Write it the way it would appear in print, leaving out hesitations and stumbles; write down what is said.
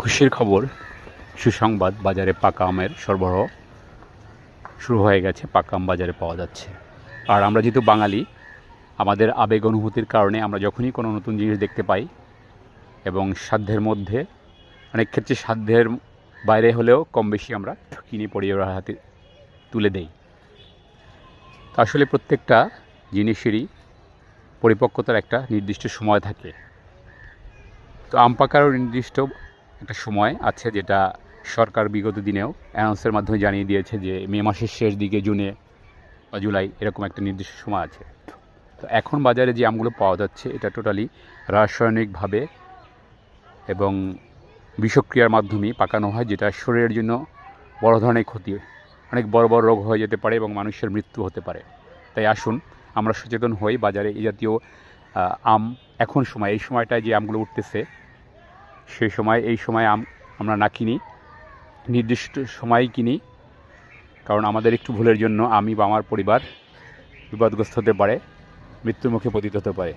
খুশির খবর, সুসংবাদ, বাজারে পাকা আমের সরবরাহ শুরু হয়ে গেছে। পাকা আম বাজারে পাওয়া যাচ্ছে। আর আমরা যেহেতু বাঙালি, আমাদের আবেগ অনুভূতির কারণে আমরা যখনই কোনো নতুন জিনিস দেখতে পাই এবং সাধ্যের মধ্যে, অনেক ক্ষেত্রে সাধ্যের বাইরে হলেও কম বেশি আমরা কিনে পরিবারের হাতে তুলে দেই। তো আসলে প্রত্যেকটা জিনিসেরই পরিপক্কতার একটা নির্দিষ্ট সময় থাকে। তো আম পাকারও নির্দিষ্ট একটা সময় আছে, যেটা সরকার বিগত দিনেও অ্যানাউন্সের মাধ্যমে জানিয়ে দিয়েছে যে মে মাসের শেষ দিকে, জুনে বা জুলাই, এরকম একটা নির্দিষ্ট সময় আছে। তো এখন বাজারে যে আমগুলো পাওয়া যাচ্ছে, এটা টোটালি রাসায়নিকভাবে এবং বিষক্রিয়ার মাধ্যমে পাকানো হয়, যেটা শরীরের জন্য বড় ধরনের ক্ষতি, অনেক বড় বড় রোগ হয়ে যেতে পারে এবং মানুষের মৃত্যু হতে পারে। তাই আসুন আমরা সচেতন হই, বাজারে এই জাতীয় আম এখন সময়, এই সময়টায় যে আমগুলো উঠতেছে, সেই সময় এই সময় আম আমরা না কিনি, নির্দিষ্ট সময়ই কিনি। কারণ আমাদের একটু ভুলের জন্য আমি বা আমার পরিবার বিপদগ্রস্ত হতে পারে, মৃত্যুর মুখে পতিত হতে পারে।